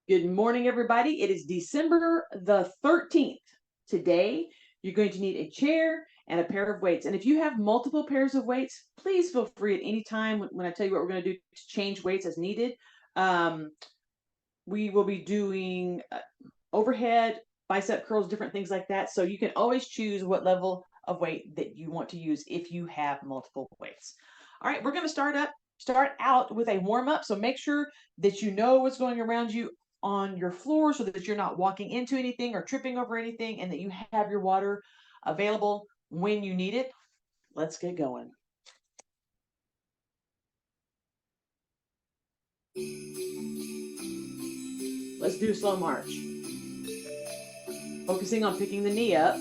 Good morning, everybody. It is December the 13th. Today, you're going to need a chair and a pair of weights. And if you have multiple pairs of weights, please feel free at any time when I tell you what we're going to do to change weights as needed. We will be doing overhead, bicep curls, different things like that. So you can always choose what level of weight that you want to use if you have multiple weights. All right, we're going to start out with a warm up. So make sure that you know what's going around you on your floor so that you're not walking into anything or tripping over anything, and that you have your water available when you need it. Let's get going. Let's do a slow march. Focusing on picking the knee up.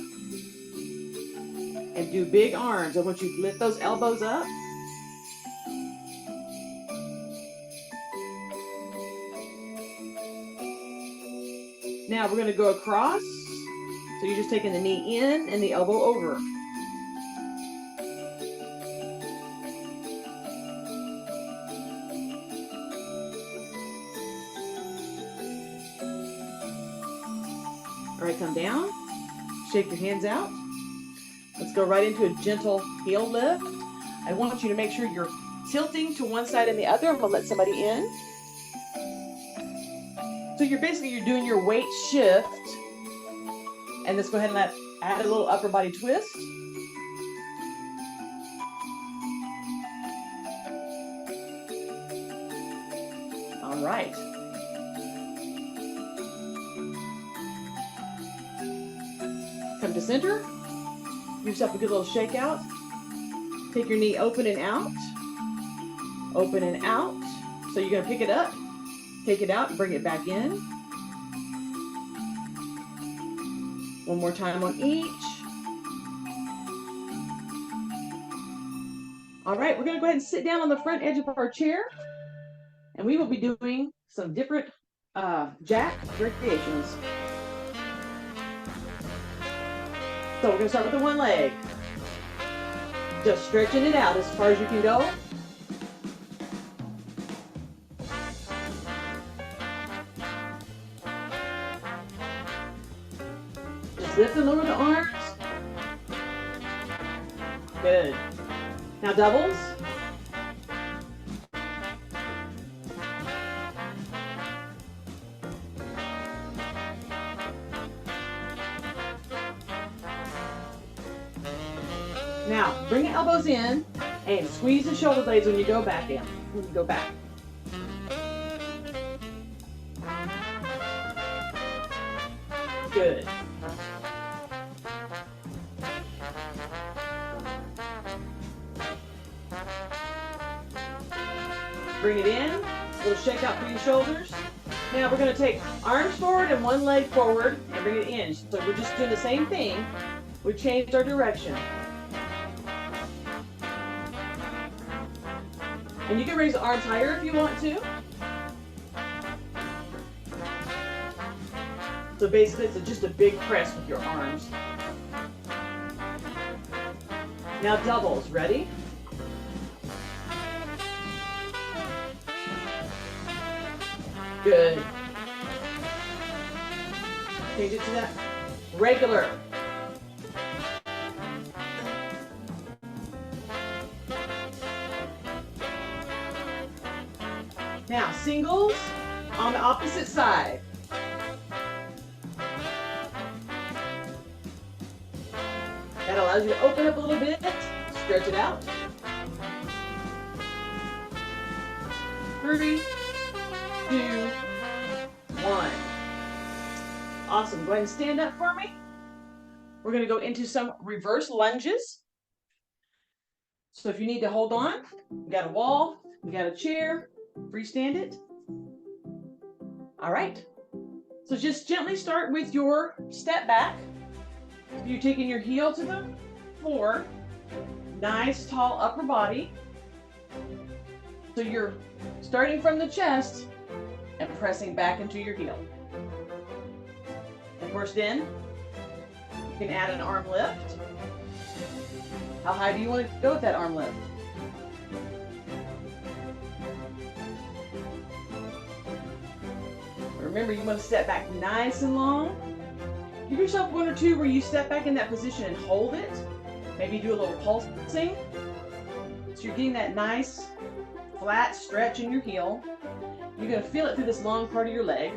And do big arms. I want you to lift those elbows up. Now we're going to go across. So you're just taking the knee in and the elbow over. All right, come down. Shake your hands out. Let's go right into a gentle heel lift. I want you to make sure you're tilting to one side and the other. I'm going to let somebody in. So you're doing your weight shift. And let's go ahead and add a little upper body twist. All right. Come to center. Give yourself a good little shake out. Take your knee open and out. Open and out. So you're going to pick it up, take it out, and bring it back in. One more time on each. All right, we're going to go ahead and sit down on the front edge of our chair, and we will be doing some different jack variations. So we're going to start with the one leg. Just stretching it out as far as you can go. Just lift and lower the arms. Good. Now doubles. Now, bring the elbows in and squeeze the shoulder blades when you go back in. When you go back. Good. Bring it in. A little shake out through your shoulders. Now we're going to take arms forward and one leg forward and bring it in. So we're just doing the same thing. We've changed our direction. And you can raise the arms higher if you want to. So basically it's just a big press with your arms. Now doubles, ready? Good. Change it to that. Regular. Now, singles on the opposite side. That allows you to open up a little bit, stretch it out. 3, 2, 1. Awesome. Go ahead and stand up for me. We're going to go into some reverse lunges. So if you need to hold on, you got a wall, you got a chair, freestand it. All right. So just gently start with your step back. You're taking your heel to the floor. Nice tall upper body. So you're starting from the chest and pressing back into your heel. And first in, you can add an arm lift. How high do you want to go with that arm lift? Remember, you want to step back nice and long. Give yourself 1 or 2 where you step back in that position and hold it. Maybe do a little pulsing. So you're getting that nice flat stretch in your heel. You're going to feel it through this long part of your leg.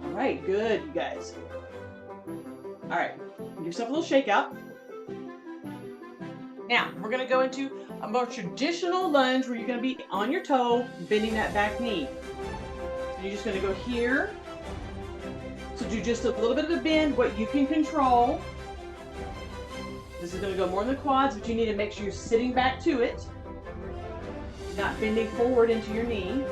All right, good, you guys. All right, give yourself a little shake out. Now, we're going to go into a more traditional lunge where you're going to be on your toe, bending that back knee. So you're just going to go here. So do just a little bit of a bend, what you can control. This is going to go more in the quads, but you need to make sure you're sitting back to it, not bending forward into your knee.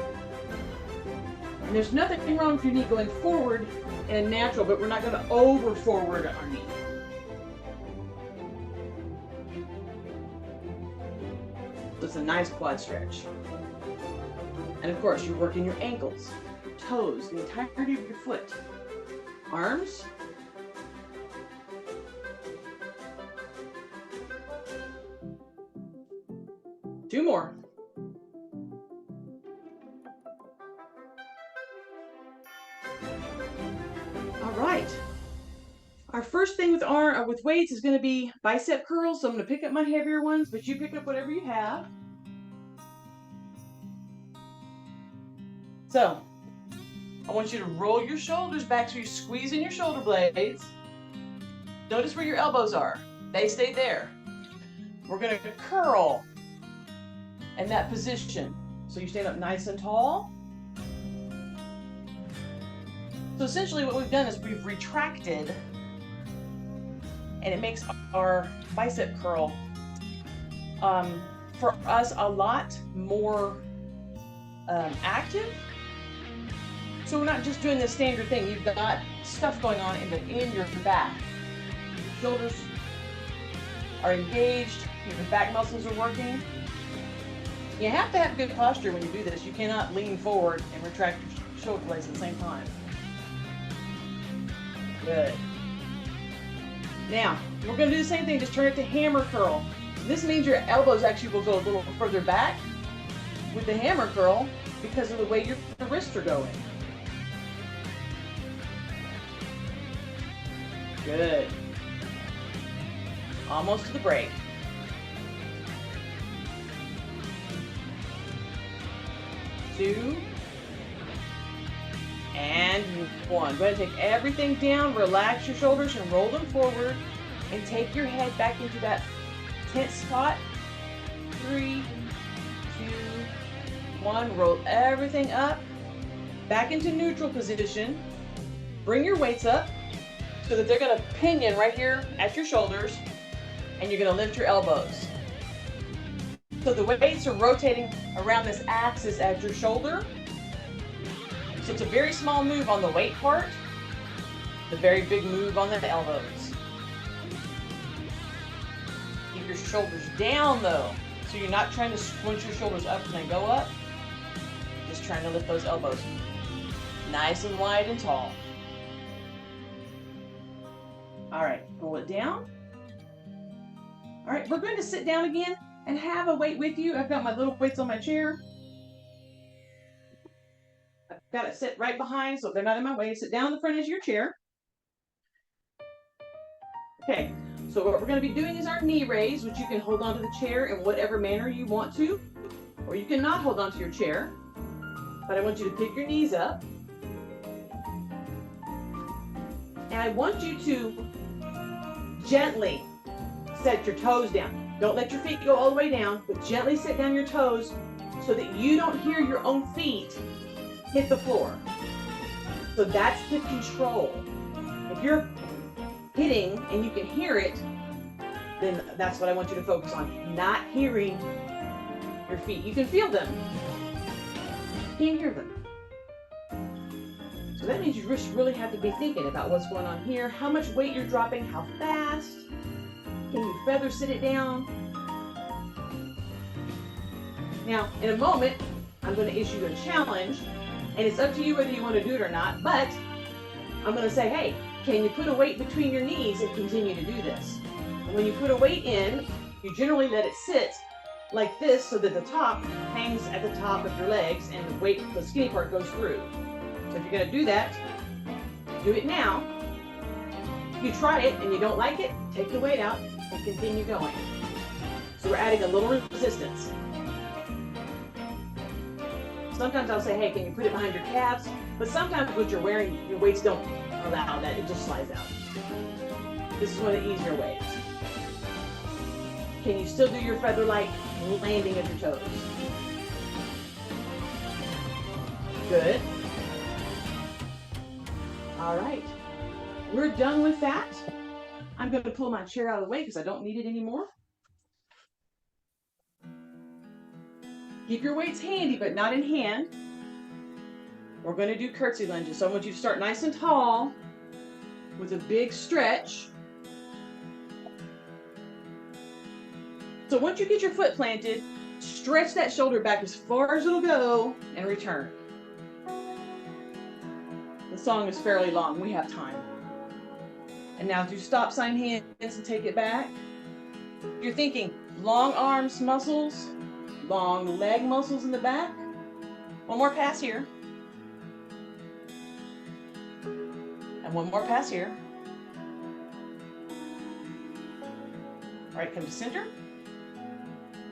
And there's nothing wrong with your knee going forward in a natural, but we're not going to over forward our knee. So it's a nice quad stretch. And of course, you're working your ankles, toes, the entirety of your foot. Arms. Two more. All right. Our first thing with weights is going to be bicep curls. So I'm going to pick up my heavier ones, but you pick up whatever you have. So I want you to roll your shoulders back so you're squeezing your shoulder blades. Notice where your elbows are. They stay there. We're going to curl in that position. So you stand up nice and tall. So essentially what we've done is we've retracted, and it makes our bicep curl for us a lot more active. So we're not just doing the standard thing. You've got stuff going on in your back. Your shoulders are engaged. Your back muscles are working. You have to have good posture when you do this. You cannot lean forward and retract your shoulder blades at the same time. Good. Now, we're going to do the same thing. Just turn it to hammer curl. This means your elbows actually will go a little further back with the hammer curl because of the way your wrists are going. Good. Almost to the break. Two. And 1. Go ahead and take everything down, relax your shoulders and roll them forward, and take your head back into that tense spot. 3, 2, 1. Roll everything up, back into neutral position. Bring your weights up so that they're going to pinion right here at your shoulders, and you're going to lift your elbows. So the weights are rotating around this axis at your shoulder. So it's a very small move on the weight part, the very big move on the elbows. Keep your shoulders down though, so you're not trying to squinch your shoulders up and then go up. Just trying to lift those elbows nice and wide and tall. All right, pull it down. All right, we're going to sit down again and have a weight with you. I've got my little weights on my chair. I've got it sit right behind so they're not in my way. Sit down in the front edge of your chair. Okay, so what we're going to be doing is our knee raise, which you can hold onto the chair in whatever manner you want to, or you can not hold onto your chair. But I want you to pick your knees up. And I want you to gently set your toes down. Don't let your feet go all the way down, but gently set down your toes so that you don't hear your own feet hit the floor. So that's the control. If you're hitting and you can hear it, then that's what I want you to focus on. Not hearing your feet. You can feel them. You can't hear them. So that means you just really have to be thinking about what's going on here, how much weight you're dropping, how fast. Can you feather sit it down? Now, in a moment, I'm going to issue a challenge, and it's up to you whether you want to do it or not, but I'm going to say, hey, can you put a weight between your knees and continue to do this? And when you put a weight in, you generally let it sit like this so that the top hangs at the top of your legs and the weight, the skinny part goes through. So if you're going to do that, do it now. If you try it and you don't like it, take the weight out and continue going. So we're adding a little resistance. Sometimes I'll say, hey, can you put it behind your calves? But sometimes what you're wearing, your weights don't allow that. It just slides out. This is one of the easier ways. Can you still do your feather-like landing of your toes? Good. All right. We're done with that. I'm going to pull my chair out of the way because I don't need it anymore. Keep your weights handy, but not in hand. We're going to do curtsy lunges. So I want you to start nice and tall with a big stretch. So once you get your foot planted, stretch that shoulder back as far as it'll go and return. The song is fairly long. We have time. And now do stop sign hands and take it back. You're thinking long arms muscles, long leg muscles in the back. One more pass here. And one more pass here. All right, come to center.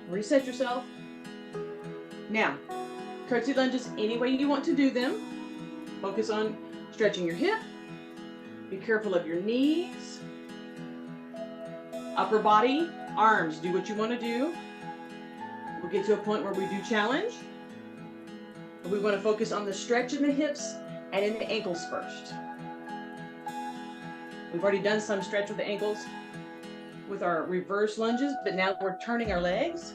Reset yourself. Now, curtsy lunges any way you want to do them. Focus on stretching your hip. Be careful of your knees. Upper body, arms, do what you want to do. We'll get to a point where we do challenge. We want to focus on the stretch in the hips and in the ankles first. We've already done some stretch with the ankles with our reverse lunges, but now we're turning our legs.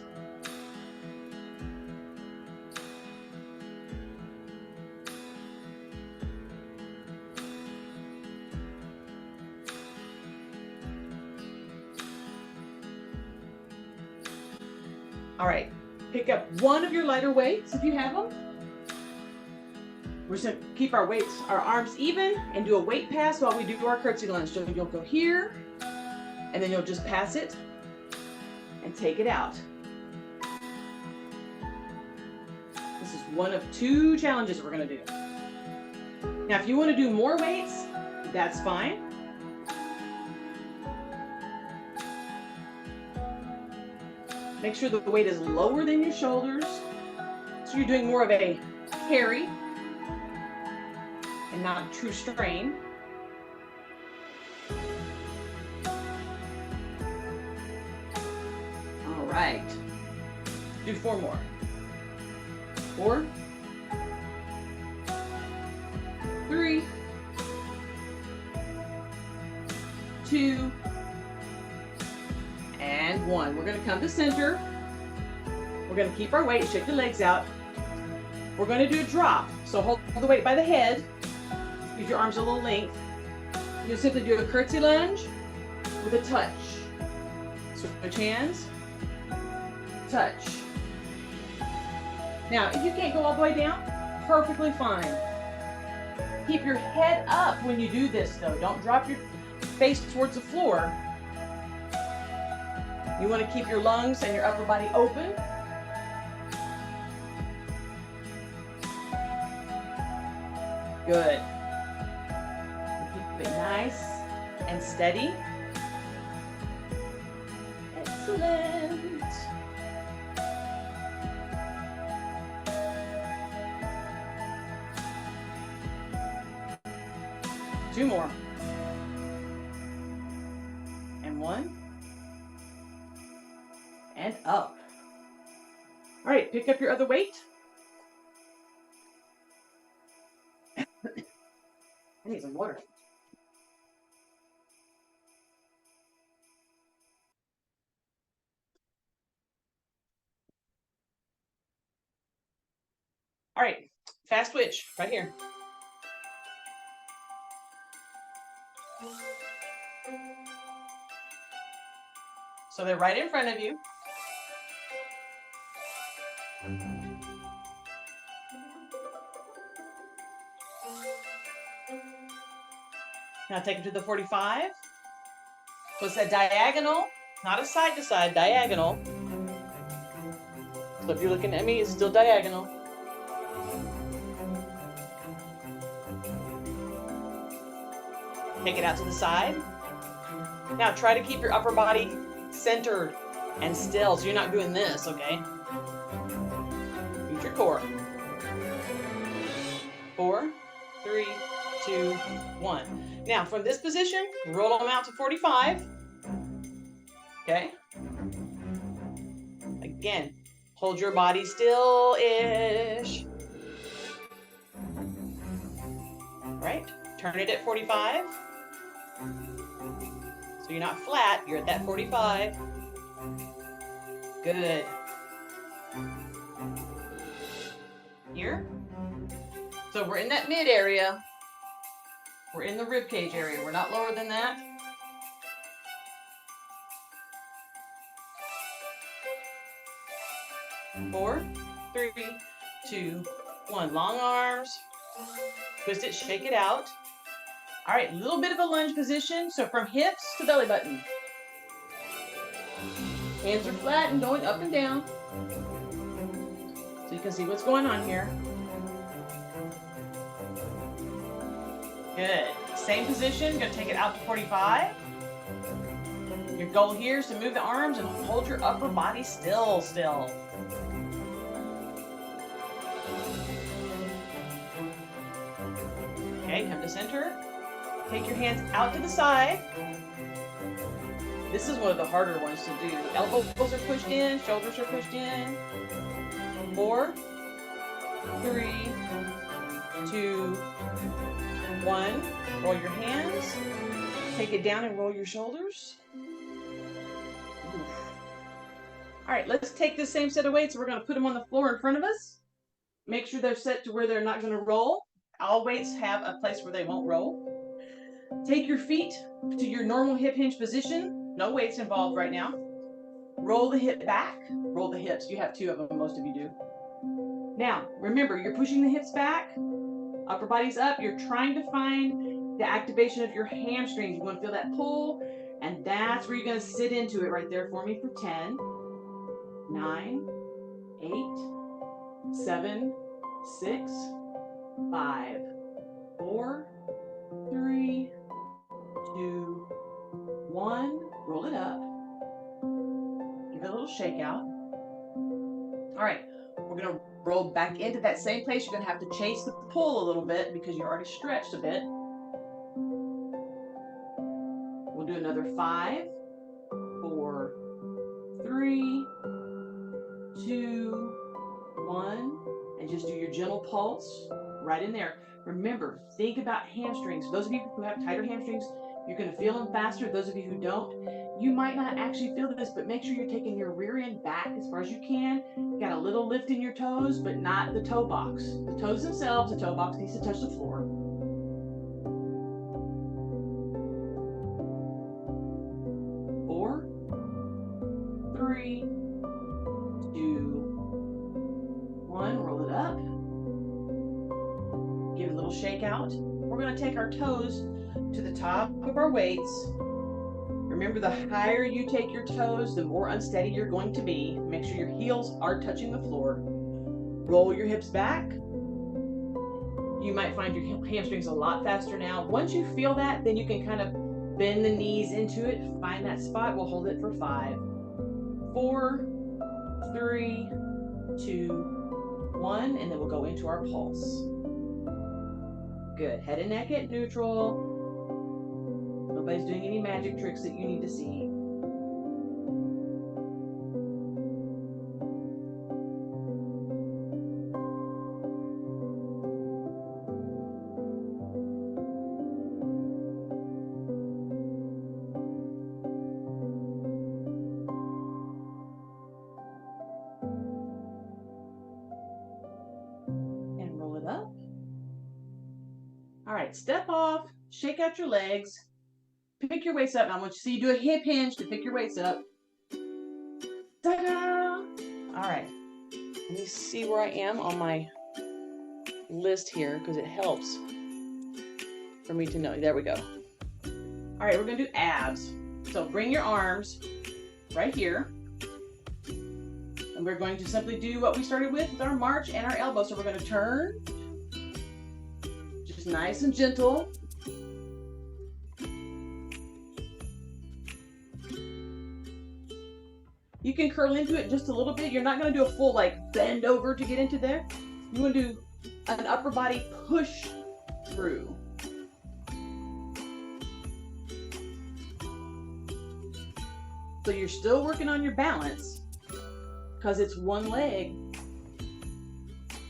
All right, pick up one of your lighter weights if you have them. We're just gonna keep our weights, our arms even, and do a weight pass while we do our curtsy lunge. So you'll go here, and then you'll just pass it and take it out. This is one of 2 challenges we're gonna do. Now, if you wanna do more weights, that's fine. Make sure that the weight is lower than your shoulders. So you're doing more of a carry and not a true strain. All right. Do 4 more. 4, 3, 2, and 1. We're going to come to center. We're going to keep our weight, shake the legs out. We're going to do a drop. So hold the weight by the head. Use your arms a little length. You'll simply do a curtsy lunge with a touch. Switch hands. Touch. Now, if you can't go all the way down, perfectly fine. Keep your head up when you do this, though. Don't drop your face towards the floor. You want to keep your lungs and your upper body open. Good. Keep it nice and steady. Excellent. Two more. And 1. And up. All right, pick up your other weight. I need some water. All right, fast twitch right here. So they're right in front of you. Now take them to the 45. So it's a diagonal, not a side to side, diagonal. So if you're looking at me, it's still diagonal. Take it out to the side. Now try to keep your upper body centered and still, so you're not doing this, okay? Use your core. 4, 3, 2, 1. Now from this position, roll them out to 45. Okay? Again, hold your body still-ish. Right? Turn it at 45. So you're not flat, you're at that 45. Good. Here. So we're in that mid area. We're in the rib cage area. We're not lower than that. Four, 3, 2, 1. Long arms. Twist it, shake it out. All right, a little bit of a lunge position. So from hips to belly button. Hands are flat and going up and down. So you can see what's going on here. Good. Same position, gonna take it out to 45. Your goal here is to move the arms and hold your upper body still. Okay, come to center. Take your hands out to the side. This is one of the harder ones to do. Elbows are pushed in, shoulders are pushed in. 4, 3, 2, 1. Roll your hands. Take it down and roll your shoulders. Oof. All right, let's take the same set of weights. We're going to put them on the floor in front of us. Make sure they're set to where they're not going to roll. All weights have a place where they won't roll. Take your feet to your normal hip hinge position. No weights involved right now. Roll the hip back. Roll the hips. You have 2 of them, most of you do. Now, remember, you're pushing the hips back. Upper body's up. You're trying to find the activation of your hamstrings. You want to feel that pull, and that's where you're going to sit into it right there for me for 10, 9, 8, 7, 6, 5, 4, 3, 2, 1. Roll it up. Give it a little shake out. All right, we're going to roll back into that same place. You're going to have to chase the pull a little bit because you're already stretched a bit. We'll do another 5, 4, 3, 2, 1, and just do your gentle pulse right in there. Remember, think about hamstrings. Those of you who have tighter hamstrings, you're going to feel them faster. Those of you who don't, you might not actually feel this, but make sure you're taking your rear end back as far as you can. You got a little lift in your toes, but not the toe box. The toes themselves, the toe box needs to touch the floor. 4, 3, 2, 1. Roll it up. Give it a little shake out. We're going to take our toes to the top of our weights. Remember, the higher you take your toes, the more unsteady you're going to be. Make sure your heels are touching the floor. Roll your hips back. You might find your hamstrings a lot faster now. Once you feel that, then you can kind of bend the knees into it. Find that spot. We'll hold it for 5, 4, 3, 2, 1, and then we'll go into our pulse. Good. Head and neck at neutral. Nobody's doing any magic tricks that you need to see. And roll it up. All right, step off, shake out your legs. Pick your weights up. Now I want you to see you do a hip hinge to pick your weights up. Ta-da! All right. Let me see where I am on my list here because it helps for me to know. There we go. All right, we're going to do abs. So bring your arms right here. And And we're going to simply do what we started with our march and our elbow. So we're going to turn, just nice and gentle. You can curl into it just a little bit. You're not going to do a full like bend over to get into there. You want to do an upper body push through. So you're still working on your balance because it's one leg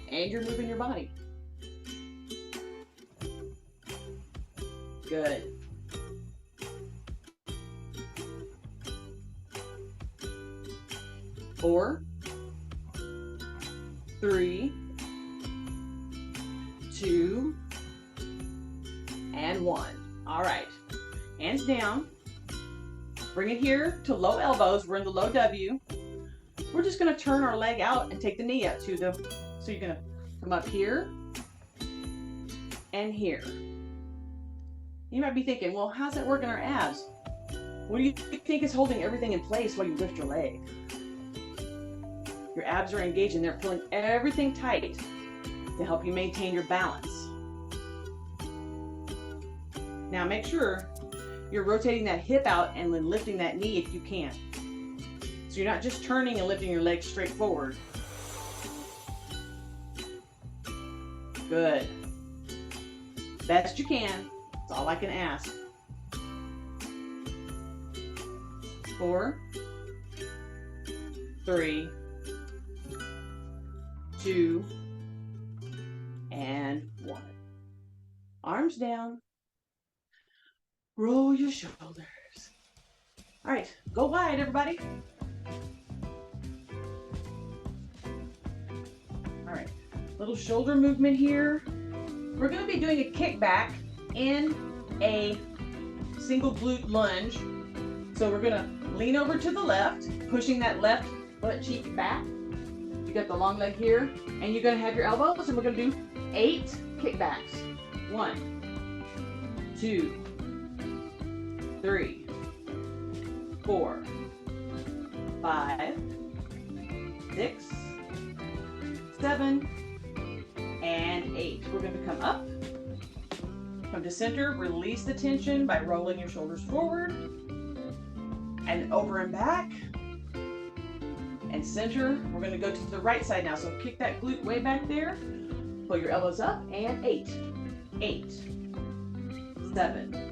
and you're moving your body. Good. Four, three, two, and one. All right, hands down. Bring it here to low elbows. We're in the low W. We're just gonna turn our leg out and take the knee up to the, so you're gonna come up here and here. You might be thinking, well, how's that working our abs? What do you think is holding everything in place while you lift your leg? Your abs are engaged and they're pulling everything tight to help you maintain your balance. Now make sure you're rotating that hip out and then lifting that knee if you can. So you're not just turning and lifting your leg straight forward. Good. Best you can. That's all I can ask. 4, 3, 2, and 1. Arms down. Roll your shoulders. All right, go wide, everybody. All right, little shoulder movement here. We're going to be doing a kickback in a single glute lunge. So we're going to lean over to the left, pushing that left butt cheek back. You got the long leg here, and you're going to have your elbows, and we're going to do 8 kickbacks. 1, 2, 3, 4, 5, 6, 7, and 8. We're going to come up, come to center, release the tension by rolling your shoulders forward, and over and back, and center. We're going to go to the right side now. So kick that glute way back there, pull your elbows up, and 8, 8, 7,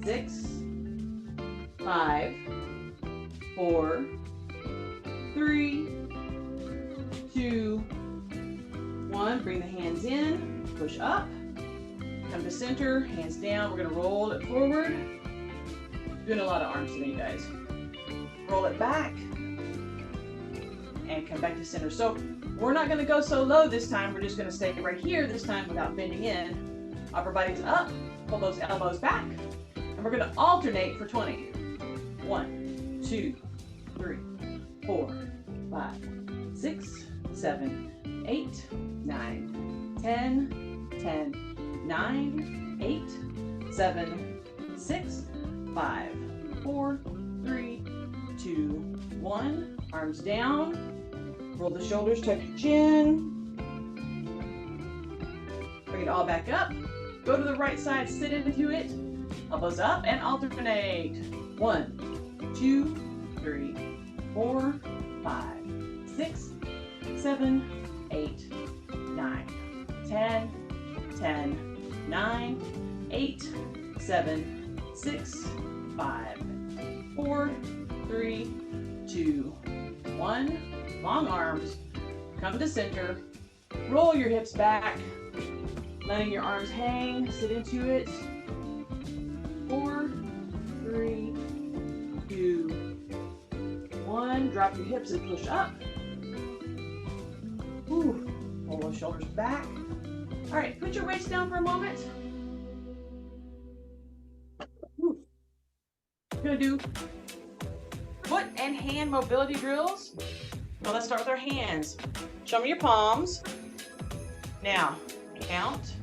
6, 5, 4, 3, 2, 1. Bring the hands in, push up, come to center, hands down. We're going to roll it forward. Doing a lot of arms today, guys. Roll it back and come back to center. So we're not going to go so low this time. We're just going to stay right here this time without bending in. Upper body's up, pull those elbows back, and we're going to alternate for 20. 1, 2, 3, 4, 5, 6, 7, 8, 9, 10, 10, 9, 8, 7, 6, 5, 4, 3, 2, 1. Arms down. Roll the shoulders, tuck your chin. Bring it all back up. Go to the right side, sit into it. Elbows up and alternate. 1, 2, 3, 4, 5, 6, 7, 8, 9, 10, 10, 9, 8, 7, 6, 5, 4, 3, 2, 1. Long arms. Come to center. Roll your hips back. Letting your arms hang. Sit into it. 4, 3, 2, 1. Drop your hips and push up. Pull those shoulders back. All right, put your weights down for a moment. We're gonna do foot and hand mobility drills. Well, let's start with our hands. Show me your palms. Now, count.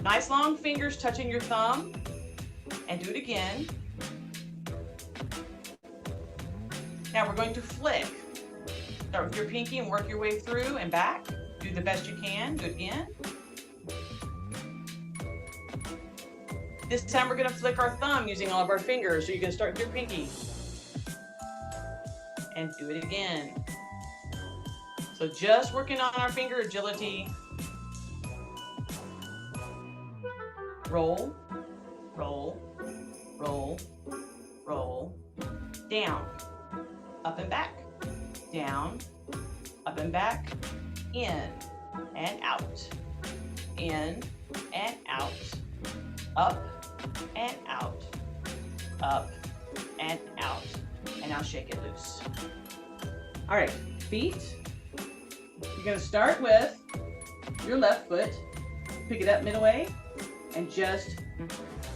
Nice long fingers touching your thumb. And do it again. Now we're going to flick. Start with your pinky and work your way through and back. Do the best you can. Do it again. This time we're going to flick our thumb using all of our fingers. So you can start with your pinky. And do it again. So just working on our finger agility. Roll, roll, roll, roll, down, up and back, down, up and back, in and out, in and out, up and out, up and out. And now shake it loose. All right, feet. You're gonna start with your left foot, pick it up midway, and just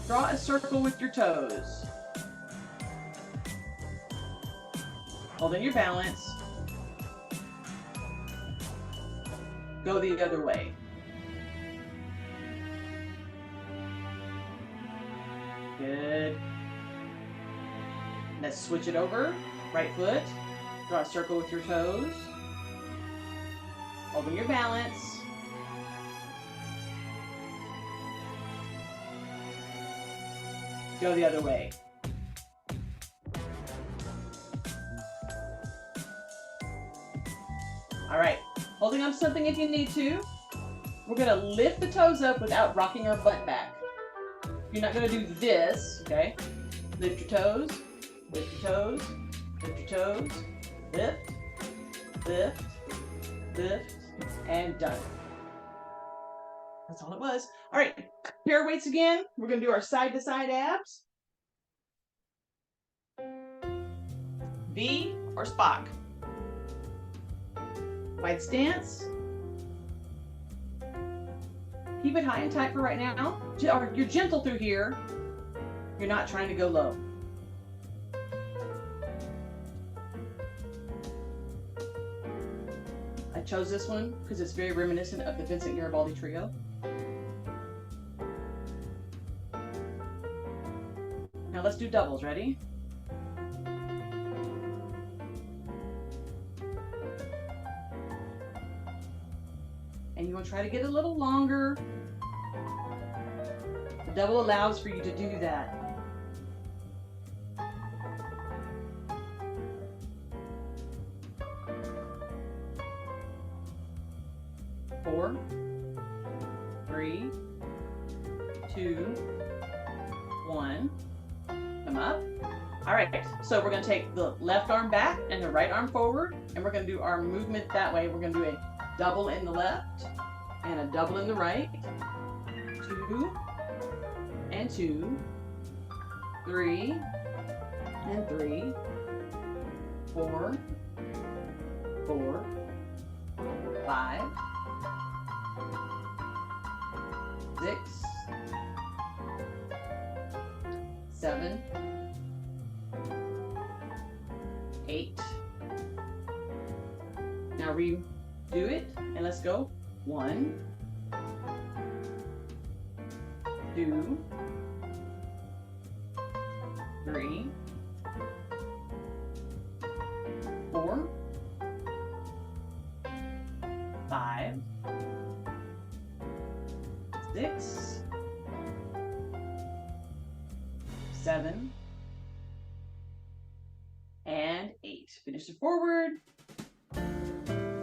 draw a circle with your toes. Holding your balance. Go the other way. Good. Let's switch it over. Right foot. Draw a circle with your toes. Holding your balance. Go the other way. All right, holding on to something if you need to. We're gonna lift the toes up without rocking our butt back. You're not gonna do this, okay? Lift your toes, lift your toes, lift your toes, lift, lift, lift, and done. That's all it was. All right, pair of weights again. We're gonna do our side-to-side abs. V or Spock. Wide stance. Keep it high and tight for right now. You're gentle through here. You're not trying to go low. I chose this one because it's very reminiscent of the Vincent Garibaldi Trio. Now let's do doubles. Ready? And you want to try to get a little longer. The double allows for you to do that. Four, 3, 2, 1. Come up. All right, so we're going to take the left arm back and the right arm forward, and we're going to do our movement that way. We're going to do a double in the left and a double in the right. 2 and 2, 3 and 3, 4, 4, 5, 6, 7, 8. Now redo it and let's go. 1, 2, 3, 4, 5, 6, 7, and 8. Finish it forward.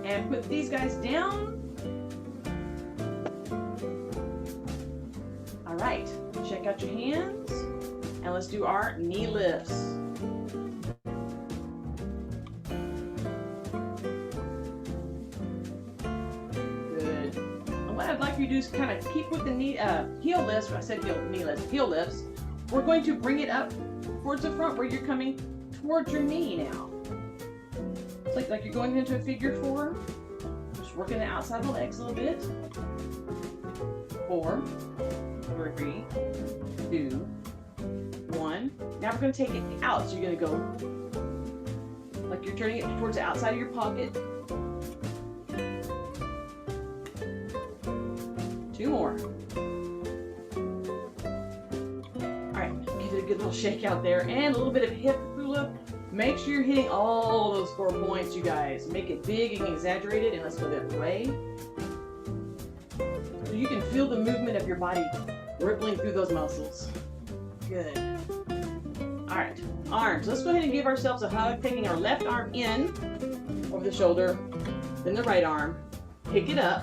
And put these guys down. All right, check out your hands. And let's do our knee lifts. Good. And what I'd like you to do is kind of keep with the knee, heel lifts. I said knee lifts, heel lifts. We're going to bring it up towards the front where you're coming towards your knee now. It's like you're going into a figure 4. Just working the outside of the legs a little bit. 4, 3, 2, 1. Now we're going to take it out. So you're going to go like you're turning it towards the outside of your pocket. 2 more. All right, give it a good little shake out there and a little bit of hip hula Make sure you're hitting all those 4 points, you guys. Make it big and exaggerated, and let's go that way. So you can feel the movement of your body rippling through those muscles. Good. All right, arms. Let's go ahead and give ourselves a hug, taking our left arm in over the shoulder, then the right arm. Pick it up.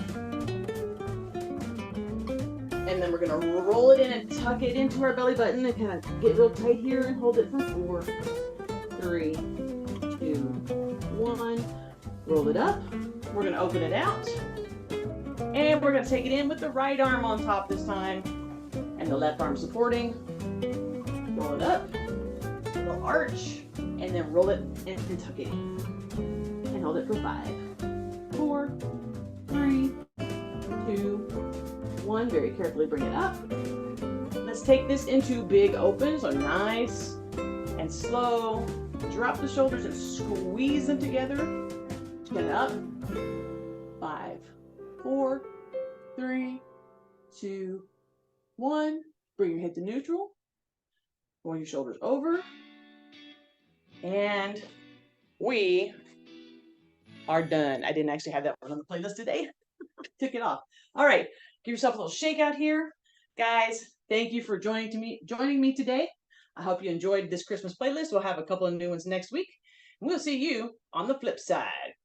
And then we're gonna roll it in and tuck it into our belly button and kind of get real tight here and hold it for 4, 3, 2, 1. Roll it up. We're gonna open it out. And we're gonna take it in with the right arm on top this time. And the left arm supporting. Roll it up. A little arch. And then roll it and tuck it in. And hold it for 5, 4, 3, 2, 1. Very carefully bring it up. Let's take this into big open, so nice and slow. Drop the shoulders and squeeze them together. Chin up. 5, 4, 3, 2, 1. Bring your head to neutral. Roll your shoulders over. And we are done. I didn't actually have that one on the playlist today. Took it off. All right. Give yourself a little shake out here. Guys, thank you for joining me today. I hope you enjoyed this Christmas playlist. We'll have a couple of new ones next week. And we'll see you on the flip side.